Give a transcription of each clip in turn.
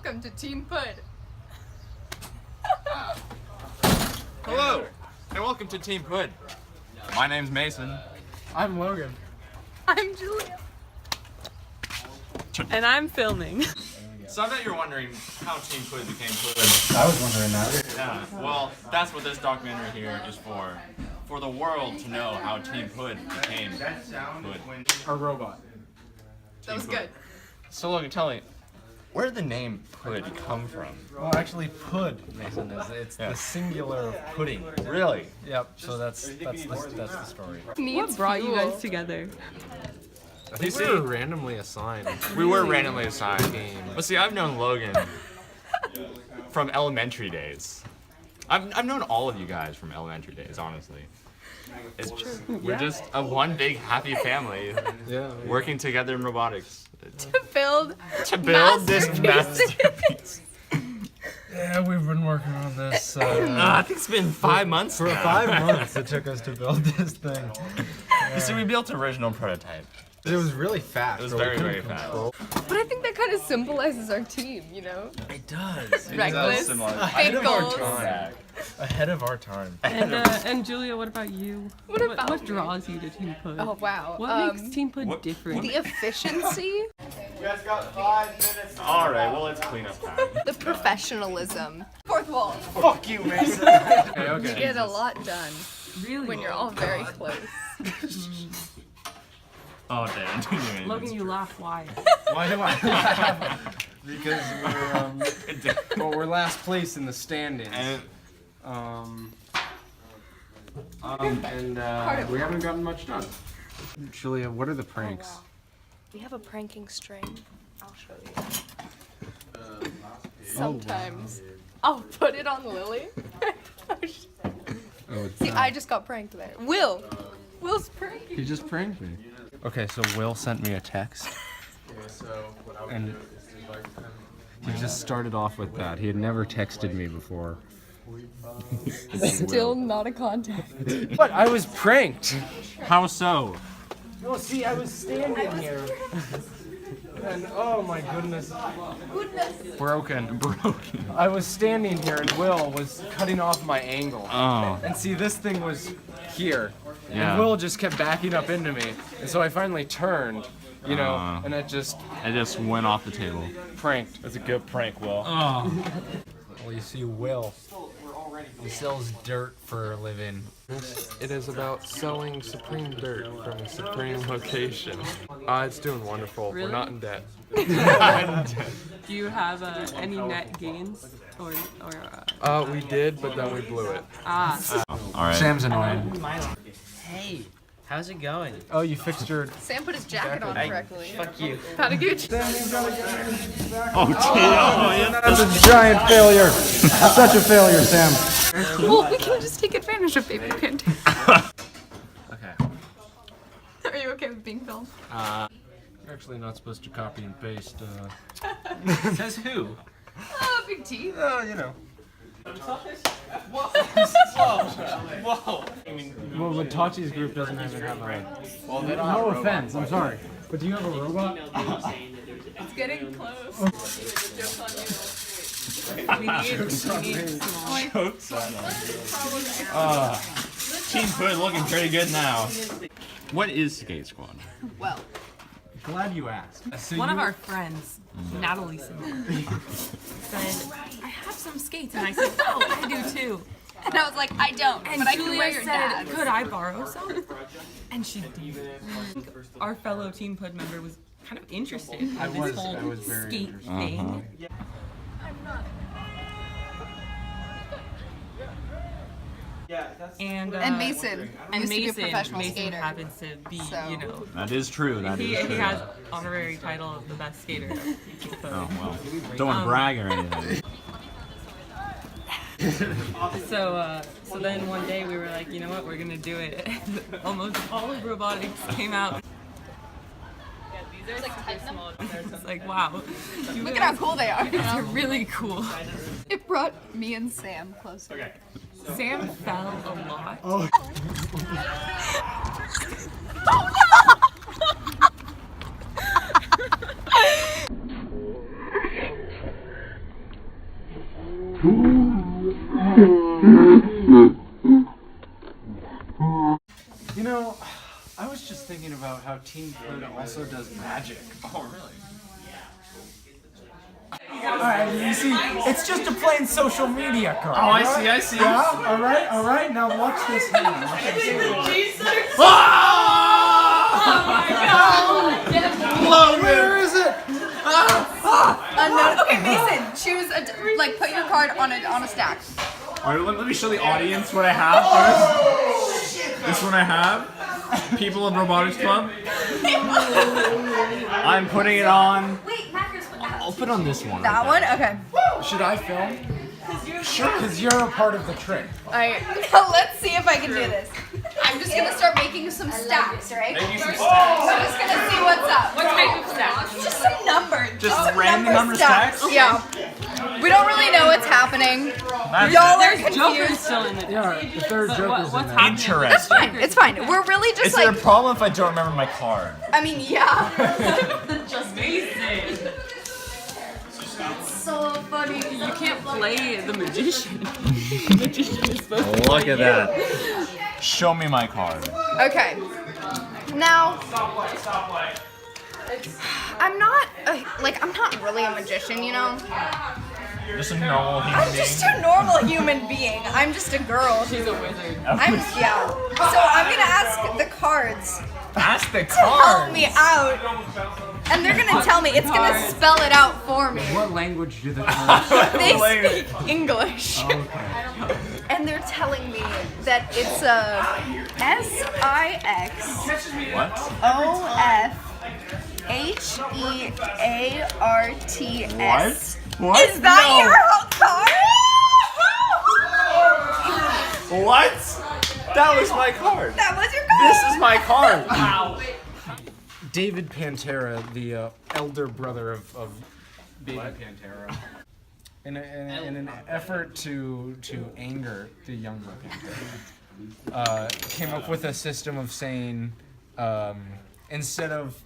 Welcome to Team Pud. Hello, and welcome to Team Pud. My name's Mason. I'm Logan. I'm Julia. And I'm filming. So I bet you're wondering how Team Pud became Pud. I was wondering that. Yeah, well, that's what this documentary here is for. For the world to know how Team Pud became Pud. A robot. That was good. So Logan, tell me, where did the name Pud come from? Well, actually, Pud, Mason, it's the singular of pudding. Really? Yep. So that's the story. What brought you guys together? I think we were randomly assigned. We were randomly assigned. But see, I've known Logan from elementary days. I've known all of you guys from elementary days, honestly. It's we're just a one big happy family working together in robotics. To build this masterpiece. Yeah, we've been working on this. I think it's been 5 months For now. 5 months it took us to build this thing. You see, we built an original prototype. It was really fast. It was very, very fast. But I think that kind of symbolizes our team, you know? It does. Reckless, Ahead big of our goals. time. Ahead of our time. And Julia, what about you? What about what draws you to Team Pud? Oh, wow. What makes Team Pud different? The efficiency, You guys got 5 minutes. All right, well, it's cleanup time. the professionalism. Fourth wall. Fuck you, Mason. You get a lot done Really? when you're all very close. Oh, damn. Logan, you laugh. Why? Why do I laugh? Because we're last place in the standings. And We haven't gotten much done. Julia, what are the pranks? We have a pranking string. I'll show you. Sometimes I'll put it on Lily. See, I just got pranked there. Will's pranking. He just pranked me. Okay, so Will sent me a text. And he just started off with that. He had never texted me before. Still not a contact. But I was pranked. how so? Well, see, I was standing here. And oh my goodness. Broken. I was standing here and Will was cutting off my angle. Oh. And see, this thing was here. Yeah. And Will just kept backing up into me. And so I finally turned, you know, and it just went off the table. pranked. That's a good prank, Will. Well, you see, Will, he sells dirt for a living. It is about selling Supreme dirt from a Supreme location. It's doing wonderful. Really? We're not in debt. Do you have any net gains or We did, but then we blew it. All right. Sam's annoying. Hey, how's it going? Oh, you fixed your... Sam put his jacket on correctly. Fuck you. Patagucci. That's a giant failure. Such a failure, Sam. Well, we can just take advantage of baby candy. Okay. Are you okay with being filmed? You're actually not supposed to copy and paste. Says who? Oh, big T. You know. Well, but Tachi's group doesn't even have a... Well, no offense, I'm sorry. But do you have a robot? It's getting close. we need small. Team Pud looking pretty good now. What is Skate Squad? Well, Glad you asked. So One of our friends, Natalie Simone, said, I have some skates. And I said, oh, I do too. and I was like, I don't, And but I can Julia wear your said, dad's. could I borrow some? And she did. Our fellow Team Pud member was kind of interested in this whole very skate interested. thing. And Mason and used to be a Mason, professional Mason skater. happens to be, So- you know, That is true. he has honorary title of the best skater. Of Team Pud. Oh, well. Don't want to brag or anything. So then one day we were like, you know what, we're gonna do it. And almost all of robotics came out. Yeah, these are like small. It's like, wow. Look at how cool they are. They're really cool. It brought me and Sam closer. Okay. Sam fell a lot. Oh no! was just thinking about how Team Pud also does magic. Oh, really? Alright, you see, it's just a plain social media card. Oh, I see. Yeah, alright, now watch this hand. Where is it? Okay, Mason, choose like put your card on a stack. Alright, let me show the audience what I have first. This one I have. People of Robotics Club. I'm putting it on. I'll put on this one. That one? Okay. Should I film? Sure, because you're a part of the trick. Alright, let's see if I can do this. I'm just gonna start making some stacks, right? Making some I'm just gonna see what's up. What type of stack? Just some numbers. Just some random number stacks? Yeah. We don't really know what's happening. Y'all are Joker's confused. still in it. Yeah, the third Joker's What's in there. happening? That's fine. It's fine. We're really just Is there a like. problem if I don't remember my card? I mean, yeah. Amazing. So funny. You can't play the magician. The magician is supposed to Look play at that. Show me my card. Okay. Now. I'm not I'm not really a magician, you know. Just a normal human I'm just a normal human being. I'm just a girl. She's a wizard. Yeah. So I'm gonna ask the cards Ask the to help card. me out, and they're gonna tell me. It's gonna spell it out for me. What language do the cards? They speak English, and they're telling me that it's a SIXOFHEARTS. What? Is that No. your whole card? What? That was my card. That was your card. This is my card. David Pantera, the elder brother of Baby Pantera, in an effort to anger the younger Pantera, came up with a system of saying, instead of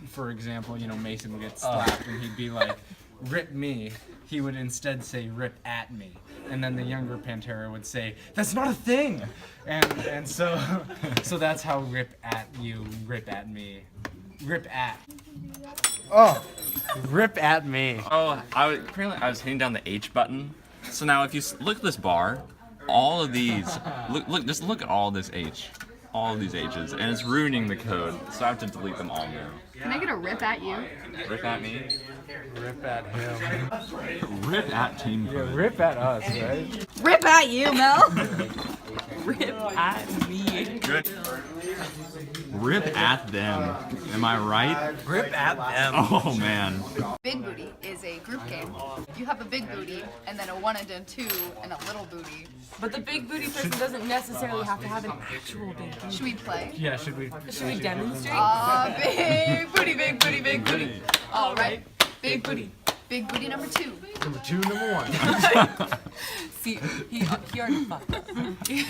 for example, Mason would get slapped and he'd be like, "Rip me," he would instead say, "Rip at me." And then the younger Pantera would say, "That's not a thing," and so that's how rip at you, rip at me, rip at. Oh, rip at me. Oh, apparently I was hitting down the H button. So now if you look at this bar, all of these, just look at all this H. All of these H's, and it's ruining the code, so I have to delete them all now. Can I get a rip at you? Rip at me. Rip at him. Rip at Team Yeah, Pud. rip at us, right? Rip at you, Mel. Rip at me. Good. Rip at them. Am I right? Rip at them. Oh man. Big Booty is a group game. You have a big booty, and then a 1 and a 2, and a little booty. But the big booty person doesn't necessarily have to have an actual big booty. Should we play? Yeah, should we? Should we demonstrate? Big booty, big booty, big booty. All right, big booty. Big booty number 2. Number 2, number 1. See, he already fucked up.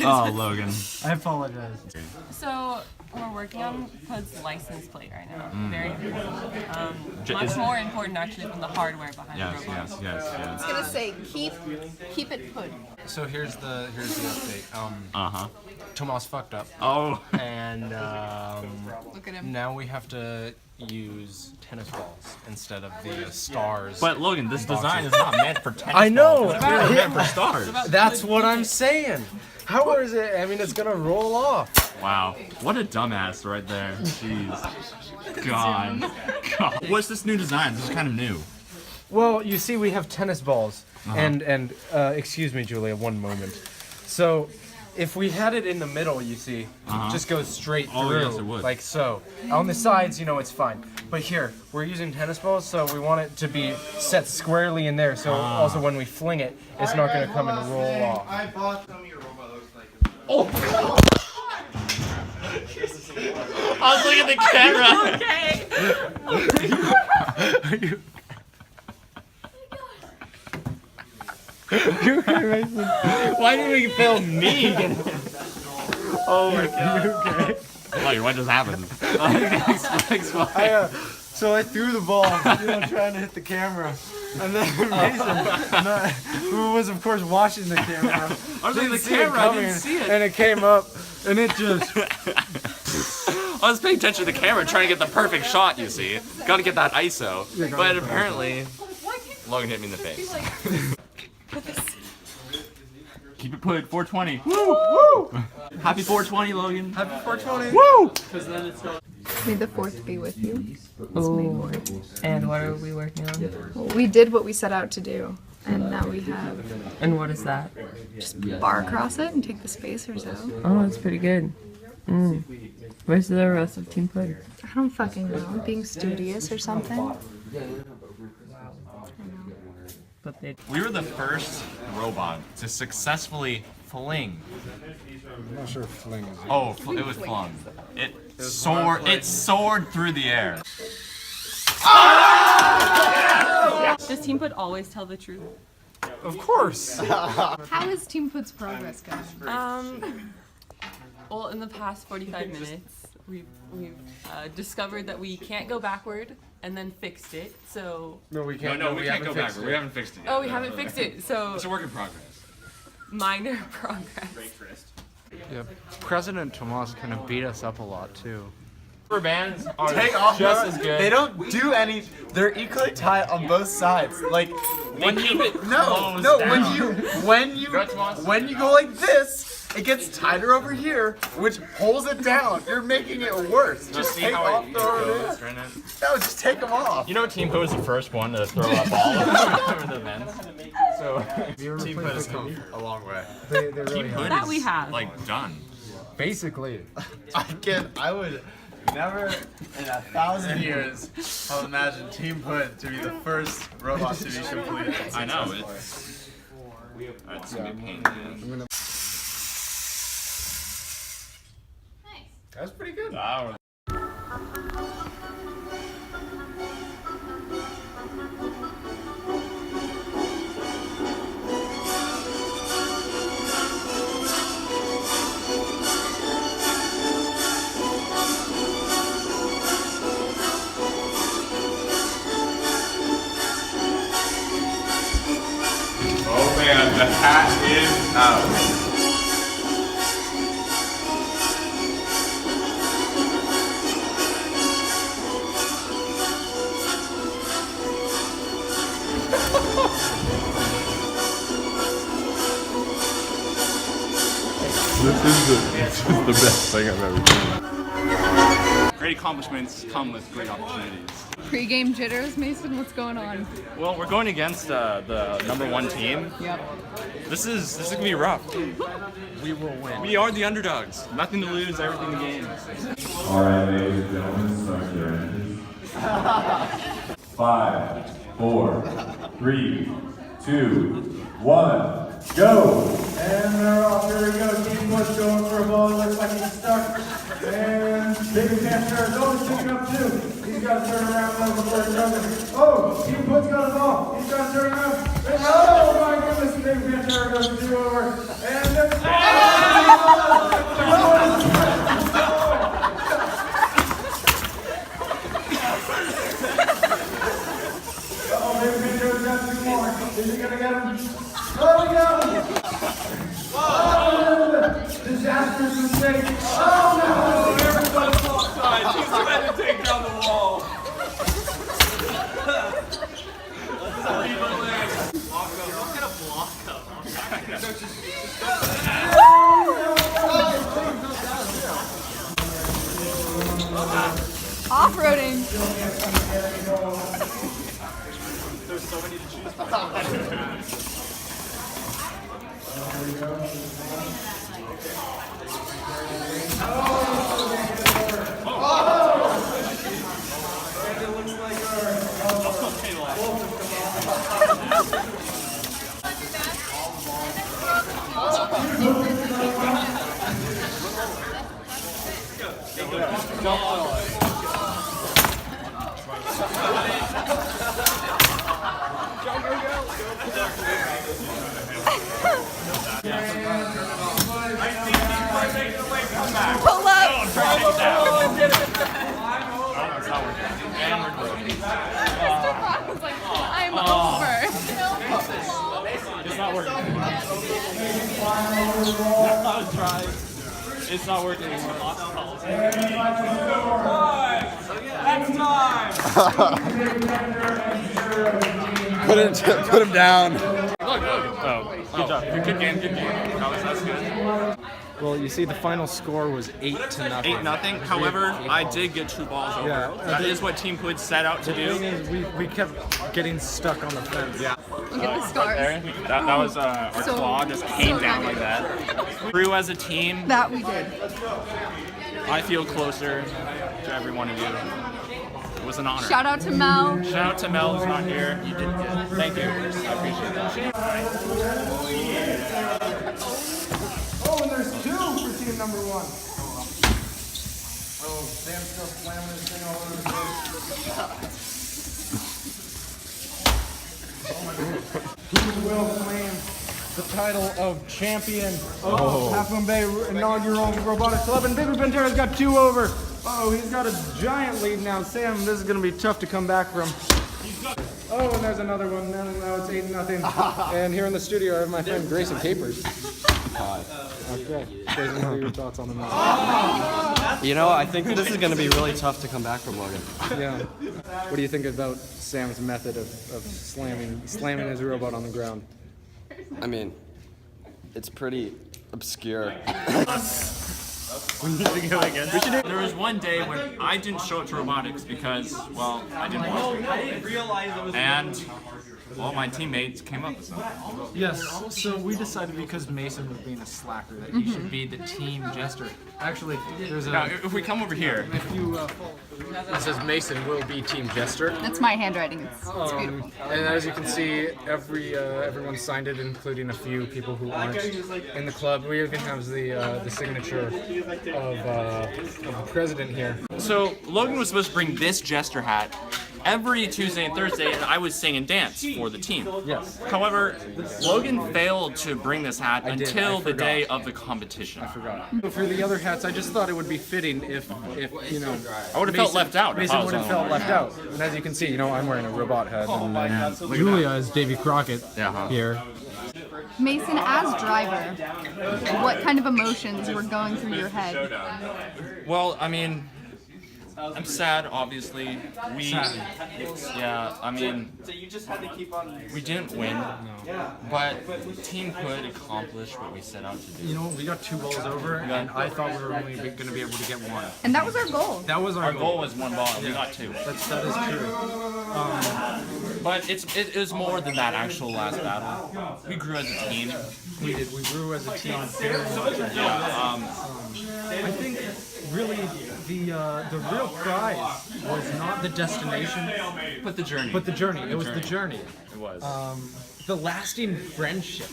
Oh, Logan. I apologize. So we're working on Pud's license plate right now. Very important. Is Much it- more important actually than the hardware behind Yes, the robot. yes. It's gonna say keep it put. So here's the update. Uh-huh. Tomas fucked up, Oh. and Look at him. now we have to use tennis balls instead of the stars. But Logan, this design is not meant for tennis I know. balls. It's meant for stars. That's what I'm saying. How is it? I mean, it's gonna roll off. Wow. What a dumbass right there. Jeez. God. What's this new design? This is kind of new. Well, you see, we have tennis balls, and excuse me, Julia, one moment. So, if we had it in the middle, you see, it just goes straight through, Oh, yes, it would. like so. On the sides, it's fine. But here, we're using tennis balls, so we want it to be set squarely in there. So also when we fling it, it's not going to come and roll off. I bought some of your robot looks like I was looking at the camera. Why did we film me? Oh my god. Okay. What just happened? So I threw the ball, trying to hit the camera. And then Mason, who was of course watching the camera, I was looking at the see it camera, I didn't coming, see it. and it came up, and it just I was paying attention to the camera, trying to get the perfect shot. You see, gotta get that ISO. But apparently, Logan hit me in the face. Keep it put 420. Woo! Woo! Happy 420, Logan. Happy 420. Woo! May the 4th be with you. Oh. And what are we working on? Well, we did what we set out to do, and now we have And what is that? just bar across it and take the spacers out. Oh, that's pretty good. Where's the rest of Team Pud? I don't fucking know. Being studious or something. But they. We were the first robot to successfully fling. I'm not sure if fling is. Oh, it was flung. It soared. It soared through the air. Does Team Pud always tell the truth? Of course. How is Team Pud's progress going? Well, in the past 45 minutes, we've discovered that we can't go backward, and then fixed it. So. No, we can't. No, we can't go backward. We haven't fixed it yet. Oh, we haven't fixed it. So. It's a work in progress. Minor progress. Yeah. President Tomas kind of beat us up a lot too. Rubber bands are Take off just those- as good. They don't do any. They're equally tight on both sides. Like when keep you it no closed no down. when you go like this, it gets tighter over here, which holds it down. You're making it worse. Just see take how off it the goes, right now? No, just take them off. You know, Team Pud was the first one to throw that ball over the vents. So Team Pud has come a long way. They really Team have. Pud That is we have. like done. Basically. I would never in 1,000 years have imagined Team Pud to be the first robot to be completed. I know it's gonna be a pain. Man. That's pretty good. Oh man, the hat is out. This is the best thing I've ever seen. Great accomplishments come with great opportunities. Pre-game jitters, Mason. What's going on? Well, we're going against the #1 team. Yep. This is gonna be rough. We will win. We are the underdogs. Nothing to lose, everything to gain. All right, ladies and gentlemen, start your engines. 5, 4, 3, 2, 1, go! And they're off. Here we go. Team Pud going for a ball. Looks like he's stuck. And David Panther is always picking up two. He's got to turn around now before he does it. Oh, Team Pud's got a ball. He's got to turn around. And, oh my goodness, David Panther goes 2 over. And then. Oh, David Panthero's got 2 more. Is he gonna get him? Oh, we got him! Oh, disastrous mistake! Oh no! Everybody's offside. He's trying to take down the wall. Off-roading. There's so many to choose from. Pull up. Mr. Brock was like, I'm over. It's not working. I was trying. It's not working. Put him down. Look. Good job. Good game. That's good. Well, you see, the final score was 8-0. 8-0. However, I did get 2 balls over. Yeah, That is what Team Pud set out to The thing do. is, we kept getting stuck on the fence. Yeah. Look at the scars. That was our claw just came down like that. Through as a team, That we did. I feel closer to every one of you. It was an honor. Shout out to Mel. Shout out to Mel who's not here. You did good. Thank you. I appreciate that. Oh, and there's 2 for team number 1. Oh, Sam's still slamming his thing all over the place. Who will claim the title of champion of Half Moon Bay inaugural Robotics Club? And David Pantera's got 2 over. Oh, he's got a giant lead now. Sam, this is going to be tough to come back from. Oh, and there's another one. Now it's 8-0. And here in the studio, I have my friend Grayson Capers. Hi. Okay. Grayson, what are your thoughts on the match? You know, I think this is going to be really tough to come back from, Logan. Yeah. What do you think about Sam's method of slamming his robot on the ground? I mean, it's pretty obscure. We need to go again. There was one day when I didn't show up to robotics because, well, I didn't want to. I didn't realize it was. And all my teammates came up with something. Yes, so we decided because Mason was being a slacker that he should be the team jester. Actually, there's a... Now, if we come over here... If you... it says Mason will be team jester. That's my handwriting. It's beautiful. And as you can see, everyone signed it, including a few people who aren't in the club. We even have the signature of the president here. So, Logan was supposed to bring this jester hat every Tuesday and Thursday, and I would sing and dance for the team. Yes. However, Logan failed to bring this hat until the day of the competition. I forgot. For the other hats, I just thought it would be fitting if you know... I would have felt left out. Mason would have felt left out. And as you can see, you know, I'm wearing a robot hat. And Julia is Davy Crockett here. Mason, as driver, what kind of emotions were going through your head? Well, I mean... I'm sad, obviously. Yeah, I mean, we didn't win, but Team Pud accomplished what we set out to do. You know, we got 2 balls over, and I thought we were only going to be able to get 1. And that was our goal. That was our goal was 1 ball, and we got 2. That is true. But it is more than that actual last battle. We grew as a team. We did. We grew as a team very much. Yeah. I think really the real prize was not the destination, but the journey. But the journey. It was the journey. It was. The lasting friendship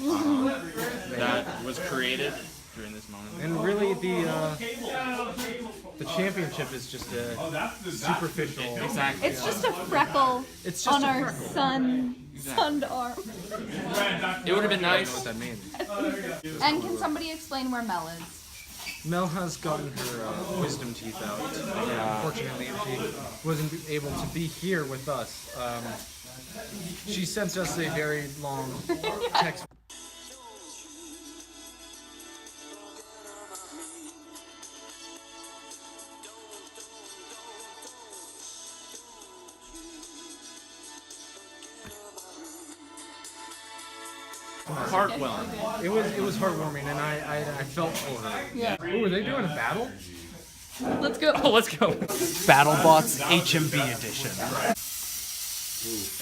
that was created during this moment. And really the championship is just a superficial. Exactly. It's just a freckle on our sunned arm. It would have been nice. I don't know what that means. And can somebody explain where Mel is? Mel has gotten her wisdom teeth out. Unfortunately, she wasn't able to be here with us. She sent us a very long text. Heartwarming. It was heartwarming, and I felt for her. Yeah. Ooh, are they doing a battle? Let's go. Oh, let's go. BattleBots HMB edition.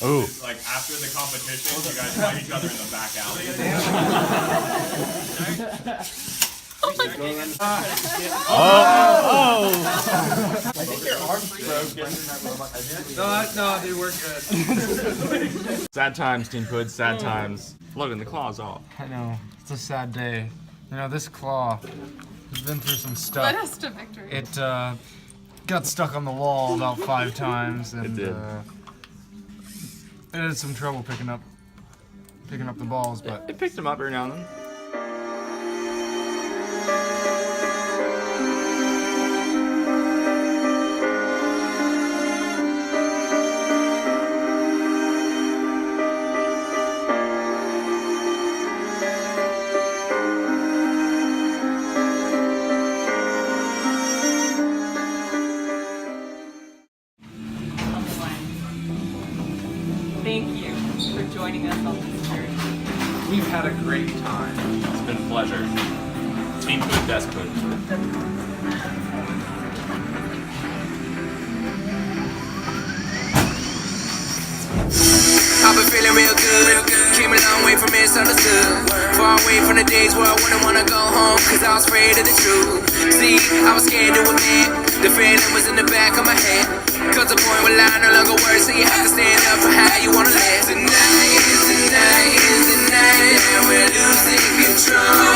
Ooh. Like after the competition, you guys fight each other in the back alley. Oh my goodness. I think your arm's broken. No, they work good. Sad times, Team Pud, sad times. Logan, the claw's off. I know. It's a sad day. You know, this claw has been through some stuff. Led us to victory. It got stuck on the wall about 5 times, and it did. It had some trouble picking up the balls, but it picked them up every now and then. thank you for joining us on this journey. We've had a great time. It's been a pleasure. Team Pud, Desk Pud. I've been feeling real good. Came a long way from misunderstood. Far away from the days where I wouldn't wanna go home, cause I was afraid of the truth. See, I was scared to admit the feeling was in the back of my head. Cause the point where line no longer works, so you have to stand up for how you wanna live. Tonight is the night, is the night that we're losing control.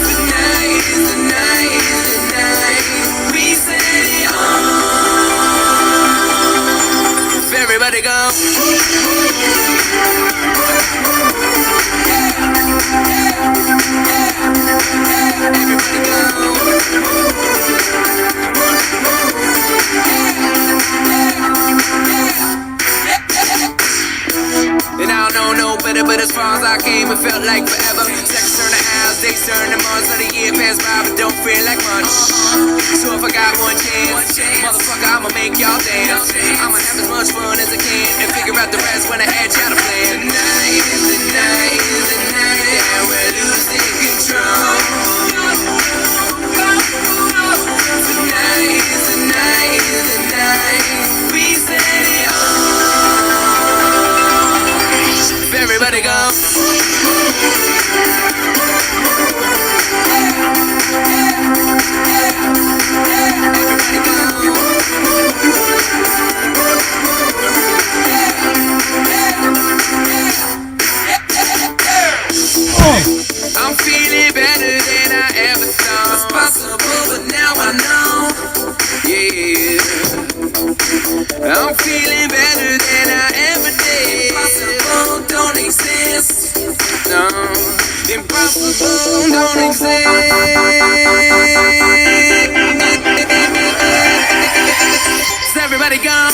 Tonight is the night, is the night we set it on. Everybody go. Everybody go. And I don't know no better, but as far as I came, it felt like forever. Seconds turn to hours, days turn to months, let a year pass by, but don't feel like much. So if I got one chance, motherfucker, I'ma make y'all dance. I'ma have as much fun as I can and figure out the rest when I had y'all to plan. Tonight is the night, is the night that we're losing control. Tonight is the night, is the night we set it on. Everybody go. I'm feeling better than I ever thought was possible, but now I know. Yeah, I'm feeling better than I ever did. Impossible don't exist. No, impossible don't exist. So everybody go.